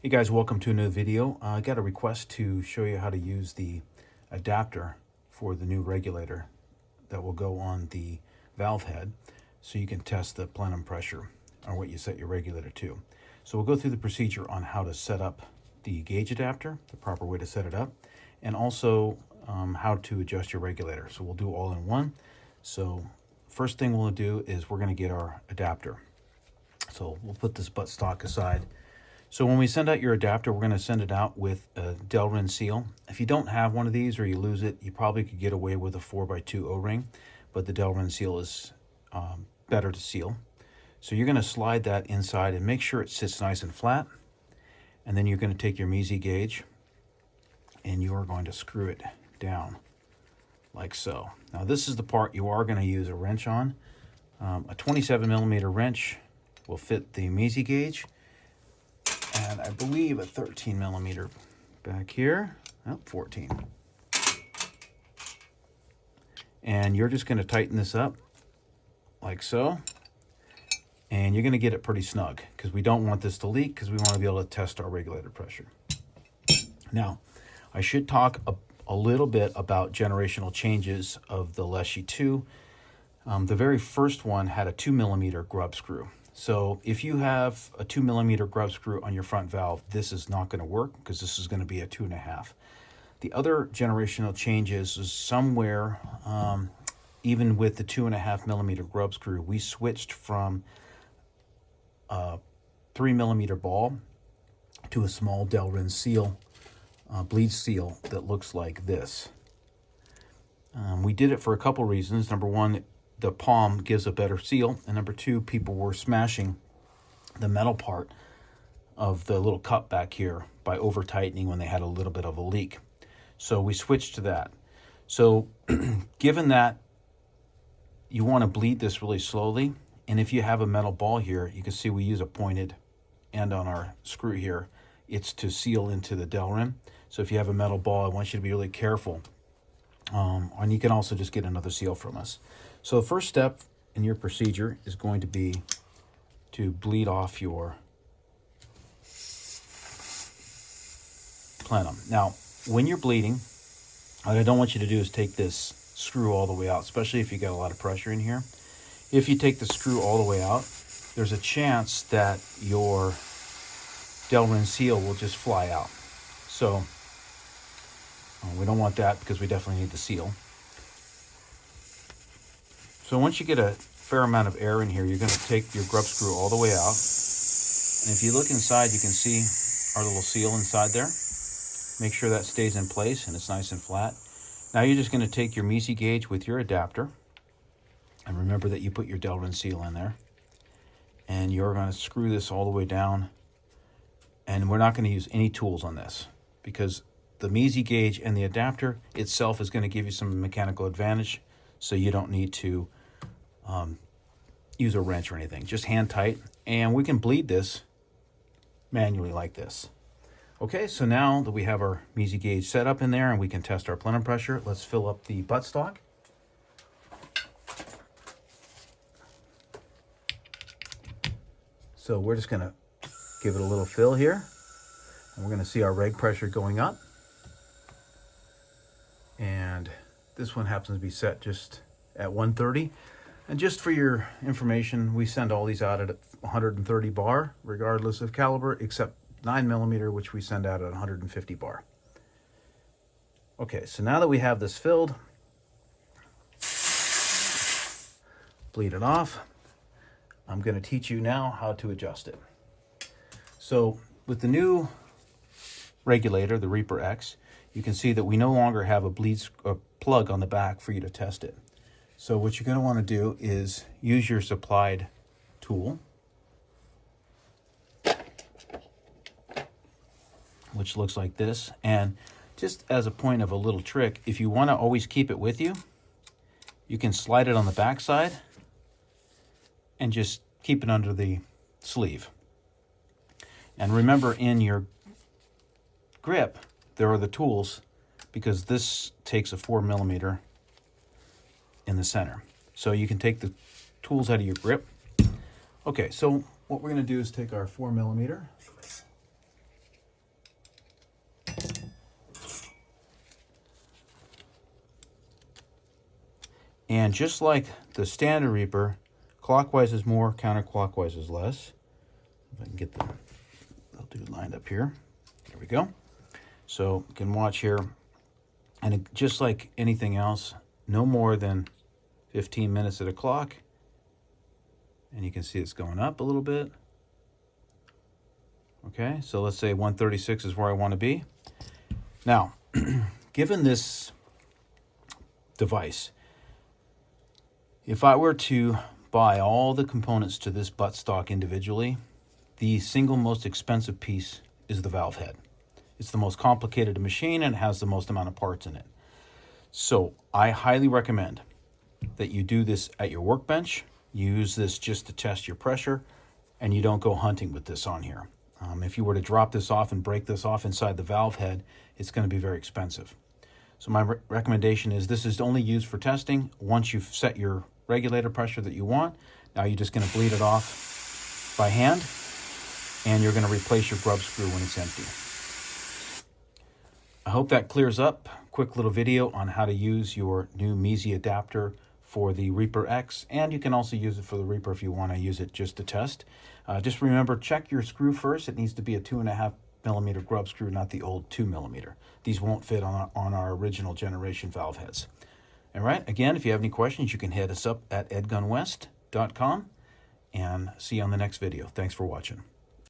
Hey guys, welcome to a new video. I got a request to show you how to use the adapter for the new regulator that will go on the valve head so you can test the plenum pressure or what you set your regulator to. So we'll go through the procedure on how to set up the gauge adapter, the proper way to set it up, and also how to adjust your regulator. So we'll do all in one. So first thing we'll do is we're going to get our adapter. So we'll put this buttstock aside. So when we send out your adapter, we're going to send it out with a Delrin seal. If you don't have one of these or you lose it, you probably could get away with a 4x2 O-ring, but the Delrin seal is better to seal. So you're going to slide that inside and make sure it sits nice and flat. And then you're going to take your Meazy gauge and you are going to screw it down like so. Now this is the part you are going to use a wrench on. A 27mm wrench will fit the Meazy gauge. And I believe a 13mm back here. Oh, 14. And you're just going to tighten this up like so. And you're going to get it pretty snug because we don't want this to leak because we want to be able to test our regulator pressure. Now, I should talk a little bit about generational changes of the Leshiy 2. The very first one had a 2mm grub screw. So if you have a 2mm grub screw on your front valve, this is not going to work because this is going to be a 2.5. The other generational changes is somewhere, even with the 2.5mm grub screw, we switched from a 3mm ball to a small Delrin seal, bleed seal that looks like this. We did it for a couple reasons. Number one, the palm gives a better seal, and number two, people were smashing the metal part of the little cup back here by over tightening when they had a little bit of a leak. So we switched to that. So given that you want to bleed this really slowly, and if you have a metal ball here, you can see we use a pointed end on our screw here. It's to seal into the Delrin. So if you have a metal ball, I want you to be really careful. And you can also just get another seal from us. So the first step in your procedure is going to be to bleed off your plenum. Now, when you're bleeding, what I don't want you to do is take this screw all the way out, especially if you got a lot of pressure in here. If you take the screw all the way out, there's a chance that your Delrin seal will just fly out. So we don't want that because we definitely need the seal. So once you get a fair amount of air in here, you're going to take your grub screw all the way out. And if you look inside, you can see our little seal inside there. Make sure that stays in place and it's nice and flat. Now you're just going to take your Meazy gauge with your adapter. And remember that you put your Delrin seal in there. And you're going to screw this all the way down. And we're not going to use any tools on this because the Meazy gauge and the adapter itself is going to give you some mechanical advantage. So you don't need to use a wrench or anything. Just hand tight. And we can bleed this manually like this. Okay, so now that we have our Meazy gauge set up in there and we can test our plenum pressure, let's fill up the buttstock. So we're just going to give it a little fill here. And we're going to see our reg pressure going up. And this one happens to be set just at 130. And just for your information, we send all these out at 130 bar, regardless of caliber, except 9mm, which we send out at 150 bar. Okay, so now that we have this filled, bleed it off. I'm going to teach you now how to adjust it. So with the new regulator, the REPRX, you can see that we no longer have a plug on the back for you to test it. So what you're going to want to do is use your supplied tool, which looks like this. And just as a point of a little trick, if you want to always keep it with you, you can slide it on the back side and just keep it under the sleeve. And remember, in your grip, there are the tools because this takes a 4mm in the center. So you can take the tools out of your grip. Okay, so what we're going to do is take our 4mm And just like the standard Reaper, clockwise is more, counterclockwise is less. If I can get the little dude lined up here. There we go. So you can watch here. And just like anything else, no more than 15 minutes at a clock. And you can see it's going up a little bit. Okay, so let's say 136 is where I want to be. Now, given this device, if I were to buy all the components to this buttstock individually, the single most expensive piece is the valve head. It's the most complicated to machine and has the most amount of parts in it. So I highly recommend that you do this at your workbench. Use this just to test your pressure, and you don't go hunting with this on here. If you were to drop this off and break this off inside the valve head, it's going to be very expensive. So my recommendation is this is only used for testing. Once you've set your regulator pressure that you want, now you're just going to bleed it off by hand, and you're going to replace your grub screw when it's empty. I hope that clears up. Quick little video on how to use your new Meazy adapter for the REPRX, and you can also use it for the Reaper if you want to use it just to test. Just remember, check your screw first. It needs to be a 2.5mm grub screw, not the old 2mm. These won't fit on our original generation valve heads. All right, again, if you have any questions, you can hit us up at edgunwest.com, and see you on the next video. Thanks for watching.